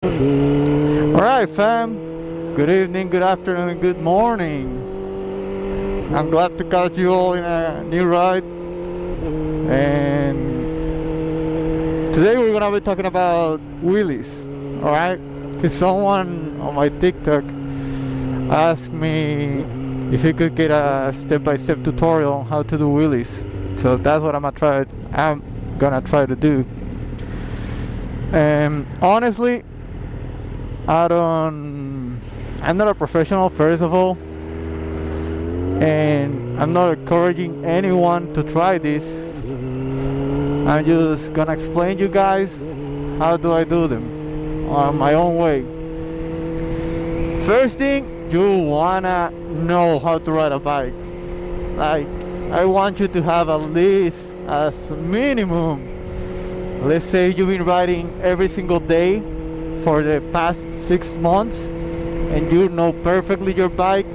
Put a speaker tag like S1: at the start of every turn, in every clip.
S1: Alright, fam. Good evening, good afternoon, and good morning. I'm glad to catch you all in a new ride. And today we're gonna be talking about wheelies. Alright? Because someone on my TikTok asked me if he could get a step-by-step tutorial on how to do wheelies. So that's what I'm gonna try to do. And honestly, I'm not a professional, first of all, and I'm not encouraging anyone to try this. I'm just gonna explain you guys how do I do them on my own way. First thing, you wanna know how to ride a bike. Like, I want you to have at least as minimum, let's say you've been riding every single day for the past 6 months and you know perfectly your bike.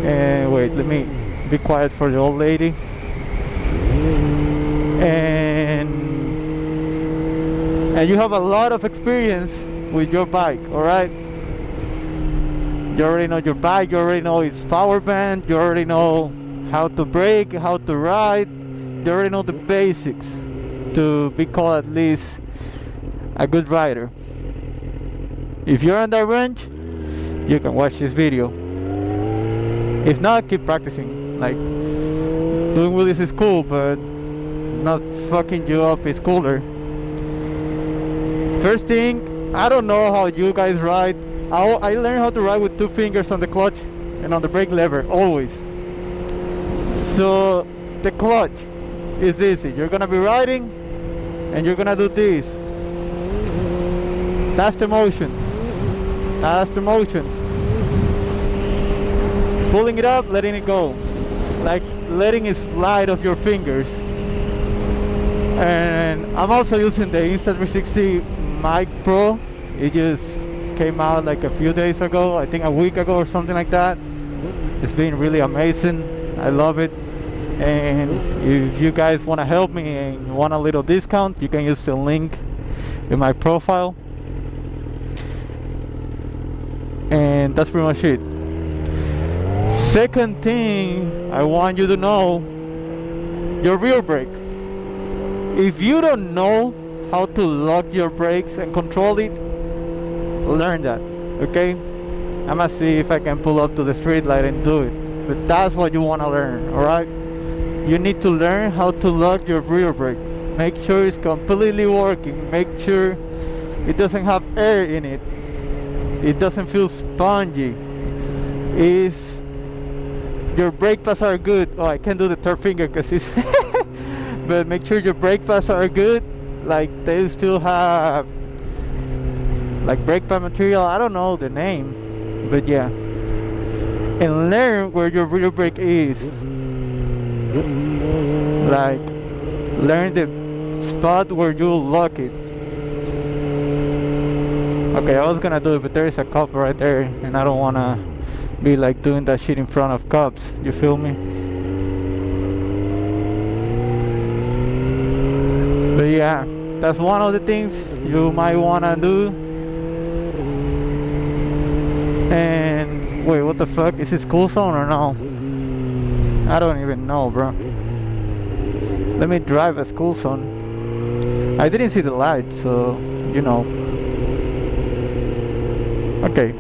S1: And wait, let me be quiet for the old lady. And you have a lot of experience with your bike, alright? You already know your bike, you already know its power band, you already know how to brake, how to ride, you already know the basics to be called at least a good rider. If you're on that range, you can watch this video. If not, keep practicing. Like, doing wheelies is cool, but not fucking you up is cooler. First thing, I don't know how you guys ride. I learned how to ride with 2 fingers on the clutch and on the brake lever, always. So the clutch is easy. You're gonna be riding and you're gonna do this. That's the motion. That's the motion. Pulling it up, letting it go. Like letting it slide off your fingers. And I'm also using the Insta360 Mic Pro. It just came out like a few days ago, I think a week ago or something like that. It's been really amazing. I love it. And if you guys want to help me and want a little discount, you can use the link in my profile. And that's pretty much it. Second thing I want you to know, your rear brake. If you don't know how to lock your brakes and control it, learn that, okay? I'm gonna see if I can pull up to the street light and do it. But that's what you want to learn, alright? You need to learn how to lock your rear brake. Make sure it's completely working. Make sure it doesn't have air in it. It doesn't feel spongy. Your brake pads are good. Oh, I can't do the third finger because it's but make sure your brake pads are good. Like they still have like brake pad material. I don't know the name, but yeah. And learn where your rear brake is. Like learn the spot where you lock it. Okay, I was gonna do it, but there is a cop right there, and I don't wanna be like doing that shit in front of cops. You feel me? But yeah, that's one of the things you might wanna do. And wait, what the fuck? Is it school zone or no? I don't even know, bro. Let me drive a school zone. I didn't see the light, so you know. Okay.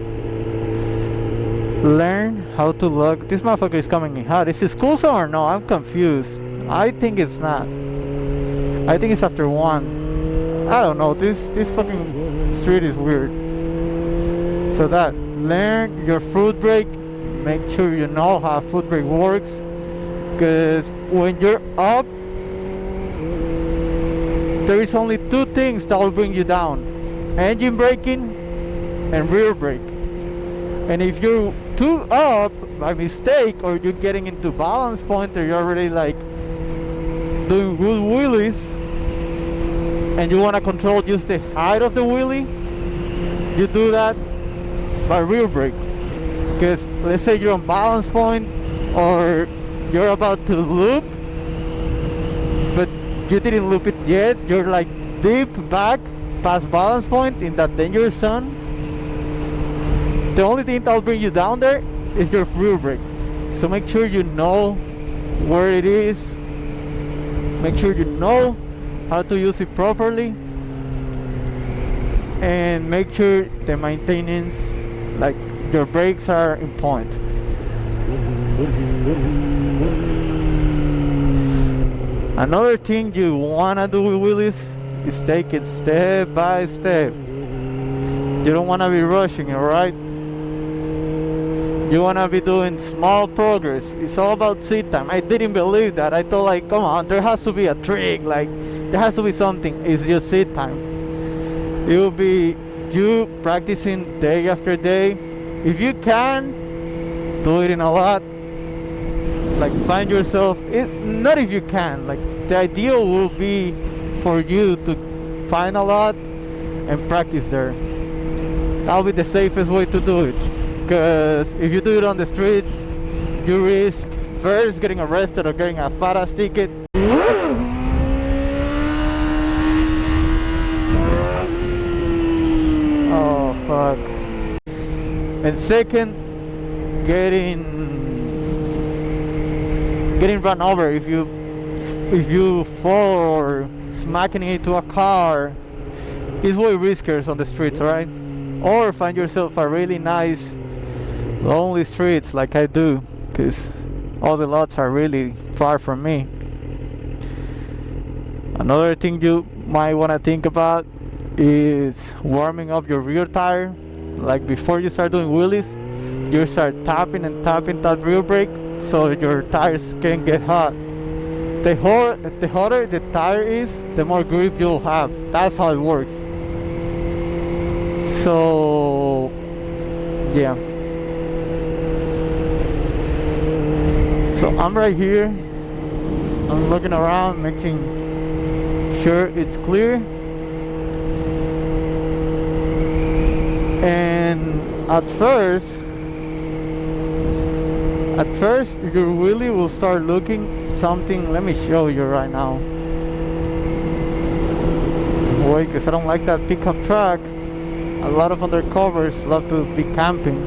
S1: Learn how to lock. This motherfucker is coming in hot. Is it school zone or no? I'm confused. I think it's not. I think it's after 1. I don't know. This fucking street is weird. So that, learn your foot brake. Make sure you know how foot brake works. Because when you're up, there is only 2 things that will bring you down: engine braking and rear brake. And if you're too up by mistake, or you're getting into balance point, or you're already like doing good wheelies and you want to control just the height of the wheelie, you do that by rear brake. Because let's say you're on balance point or you're about to loop, but you didn't loop it yet, you're like deep back, pass balance point in that dangerous zone, the only thing that'll bring you down there is your rear brake. So make sure you know where it is, make sure you know how to use it properly, and make sure the maintenance, like your brakes, are in point. Another thing you wanna do with wheelies is take it step by step. You don't wanna be rushing it, right? You wanna be doing small progress. It's all about seat time. I didn't believe that. I thought, like, come on, there has to be a trick, like there has to be something. It's just seat time. It will be you practicing day after day. If you can, do it in a lot. Like, find yourself, not if you can, like the ideal will be for you to find a lot and practice there. That'll be the safest way to do it, because if you do it on the streets, you risk first getting arrested or getting a fat ass ticket. Oh fuck. And second, getting run over if you fall or smacking into a car is way riskier on the streets, right? Or find yourself a really nice lonely streets like I do, because all the lots are really far from me. Another thing you might want to think about is warming up your rear tire. Like before you start doing wheelies, you start tapping and tapping that rear brake so your tires can get hot. The hotter the tire is, the more grip you'll have. That's how it works. So yeah. So I'm right here. I'm looking around, making sure it's clear. And at first your wheelie will start looking something. Let me show you right now. Wait, because I don't like that pickup truck. A lot of undercovers love to be camping.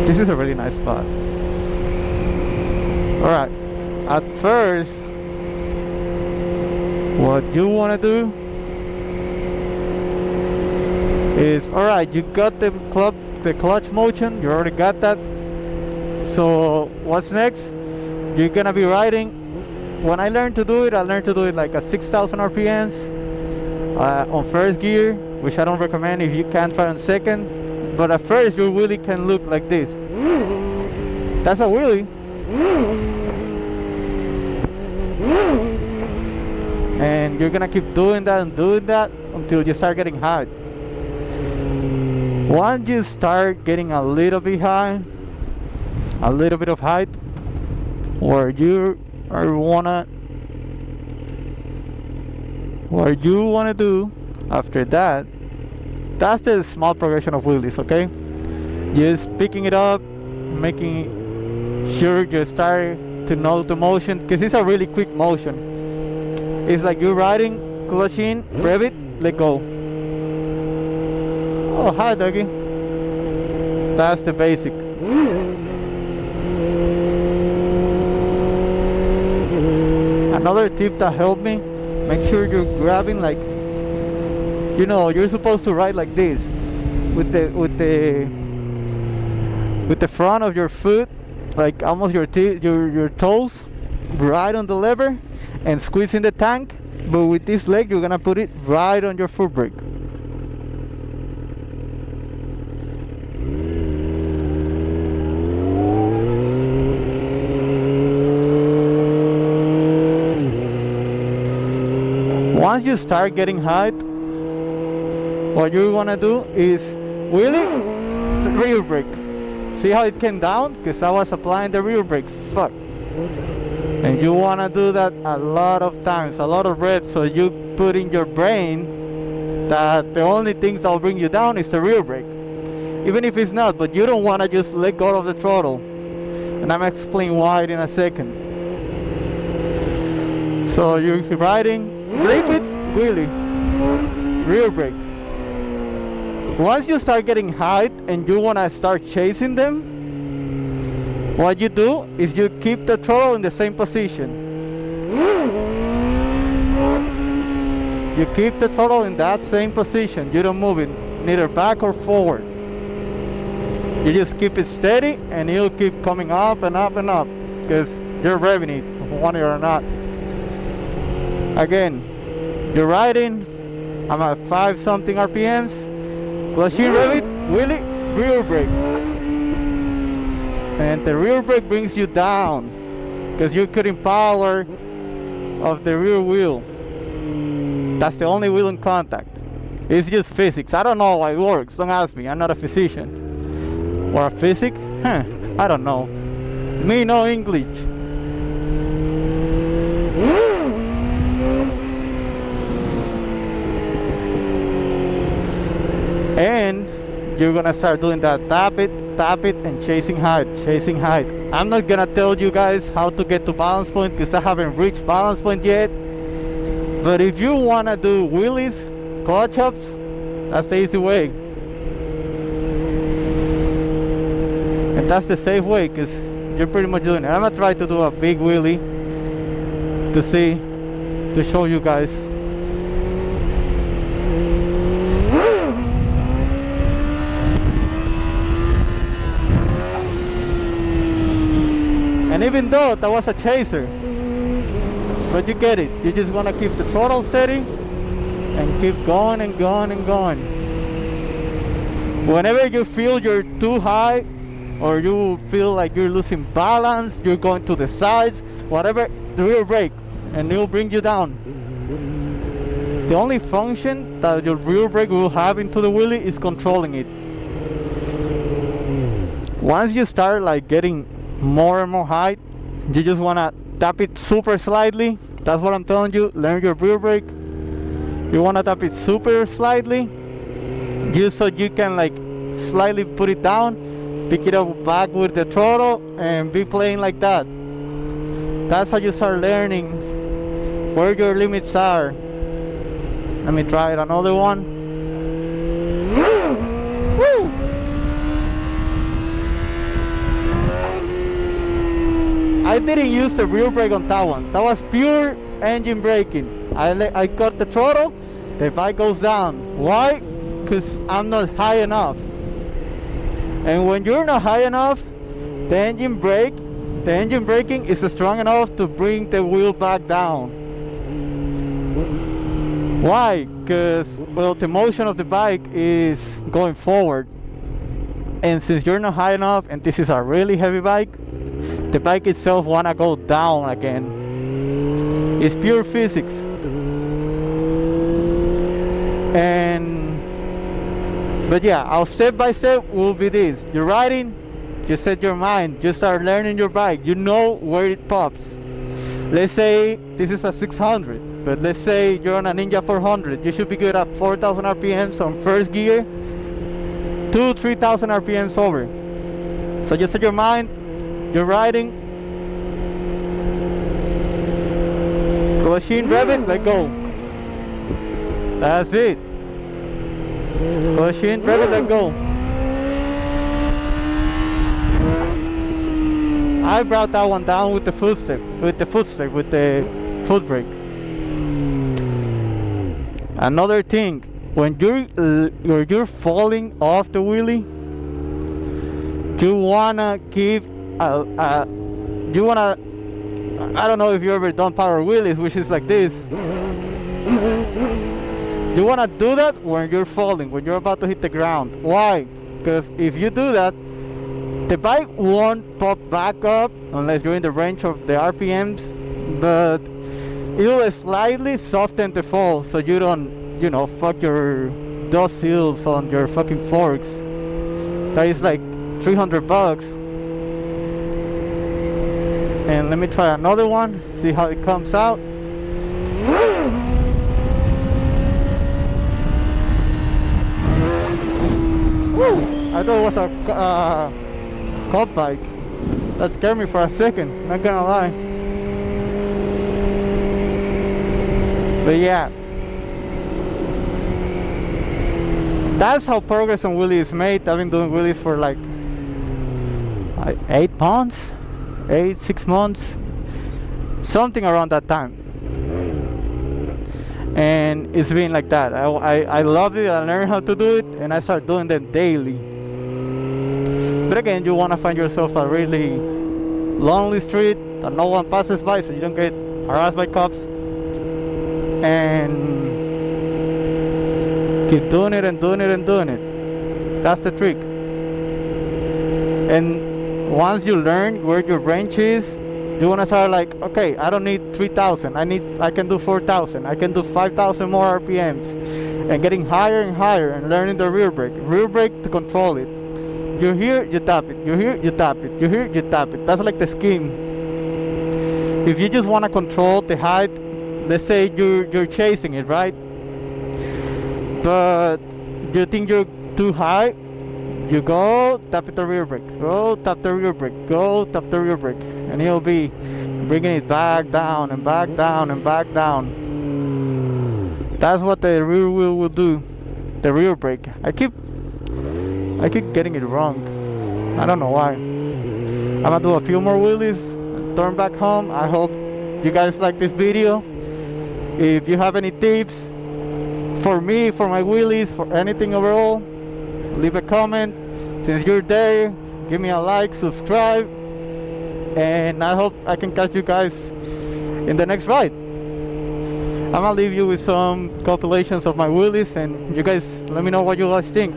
S1: This is a really nice spot. Alright, at first, what you want to do is, alright, you got the clutch motion, you already got that. So what's next? You're gonna be riding. When I learned to do it, I learned to do it like at 6,000 RPMs on first gear, which I don't recommend if you can try on second. But at first your wheelie can look like this. That's a wheelie. And you're gonna keep doing that and doing that until you start getting high. Once you start getting a little bit high, a little bit of height, where you wanna do after that, that's the small progression of wheelies, okay? Just picking it up, making sure you start to know the motion, because it's a really quick motion. It's like you're riding, clutch in, rev it, let go. Oh, hi doggy. That's the basic. Another tip that helped me, make sure you're grabbing, like, you know, you're supposed to ride like this, with the front of your foot, like almost your toes, right on the lever, and squeeze in the tank. But with this leg, you're gonna put it right on your foot brake. Once you start getting height, what you want to do is wheelie, the rear brake. See how it came down? Because I was applying the rear brake. Fuck. And you want to do that a lot of times, a lot of reps, so you put in your brain that the only thing that will bring you down is the rear brake. Even if it's not, but you don't want to just let go of the throttle. And I'm explaining why in a second. So you're riding, brake it, wheelie, rear brake. Once you start getting height and you want to start chasing them, what you do is you keep the throttle in the same position. You keep the throttle in that same position. You don't move it neither back or forward. You just keep it steady and it'll keep coming up and up and up because you're revving it, want it or not. Again, you're riding, I'm at 5 something RPMs, plus you rev it, wheelie, rear brake. And the rear brake brings you down because you're cutting power of the rear wheel. That's the only wheel in contact. It's just physics. I don't know how it works. Don't ask me. I'm not a physician. Or a physic? I don't know. Me no English. And you're gonna start doing that. Tap it, and chasing height, chasing height. I'm not gonna tell you guys how to get to balance point because I haven't reached balance point yet. But if you wanna do wheelies, clutch ups, that's the easy way. And that's the safe way because you're pretty much doing it. I'm gonna try to do a big wheelie to show you guys. And even though that was a chaser, but you get it. You just want to keep the throttle steady and keep going and going and going. Whenever you feel you're too high or you feel like you're losing balance, you're going to the sides, whatever, the rear brake and it'll bring you down. The only function that your rear brake will have into the wheelie is controlling it. Once you start like getting more and more height, you just want to tap it super slightly. That's what I'm telling you. Learn your rear brake. You want to tap it super slightly just so you can like slightly put it down, pick it up back with the throttle and be playing like that. That's how you start learning where your limits are. Let me try it another one. Woo! I didn't use the rear brake on that one. That was pure engine braking. I cut the throttle, the bike goes down. Why? Because I'm not high enough. And when you're not high enough, the engine braking is strong enough to bring the wheel back down. Why? Because, well, the motion of the bike is going forward. And since you're not high enough, and this is a really heavy bike, the bike itself wanna go down again. It's pure physics. But yeah, our step by step will be this. You're riding, you set your mind, you start learning your bike, you know where it pops. Let's say this is a 600, but let's say you're on a Ninja 400. You should be good at 4,000 RPMs on first gear, 2,000-3,000 RPMs over. So you set your mind, you're riding, machine revving, let go. That's it. Machine revving, let go. I brought that one down with the foot step, with the foot brake. Another thing, when you're falling off the wheelie, you wanna give I don't know if you ever done power wheelies, which is like this. You wanna do that when you're falling, when you're about to hit the ground. Why? Because if you do that, the bike won't pop back up unless you're in the range of the RPMs, but it'll slightly soften the fall so you don't, fuck your dust seals on your fucking forks. That is like $300. And let me try another one, see how it comes out. Woo! I thought it was a cop bike. That scared me for a second, not gonna lie. But yeah, that's how progress on wheelie is made. I've been doing wheelies for like 8 months, 6 months, something around that time. And it's been like that. I love it. I learned how to do it, and I start doing them daily. But again, you want to find yourself a really lonely street that no one passes by, so you don't get harassed by cops, and keep doing it and doing it and doing it. That's the trick. And once you learn where your range is, you want to start like, okay, I don't need 3,000. I can do 4,000. I can do 5,000 more RPMs, and getting higher and higher, and learning the rear brake to control it. You're here, you tap it. You're here, you tap it. You're here, you tap it. That's like the scheme. If you just want to control the height, let's say you're chasing it, right? But you think you're too high, you go tap the rear brake. Go tap the rear brake. Go tap the rear brake. And you'll be bringing it back down and back down and back down. That's what the rear wheel will do. The rear brake. I keep getting it wrong. I don't know why. I'm gonna do a few more wheelies and turn back home. I hope you guys like this video. If you have any tips for me, for my wheelies, for anything overall, leave a comment. Since you're there, give me a like, subscribe, and I hope I can catch you guys in the next ride. I'm gonna leave you with some compilations of my wheelies, and you guys let me know what you guys think.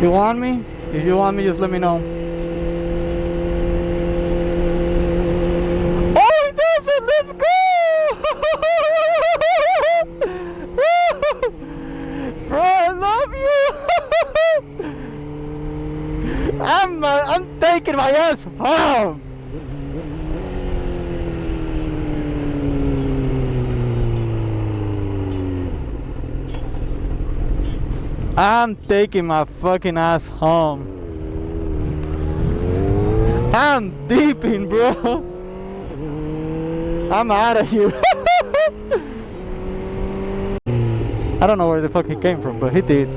S1: You want me? If you want me, just let me know. Oh, he does it! Let's go! Bro, I love you! I'm taking my ass home! I'm taking my fucking ass home. I'm deeping, bro. I'm out of here. I don't know where the fuck he came from, but he did.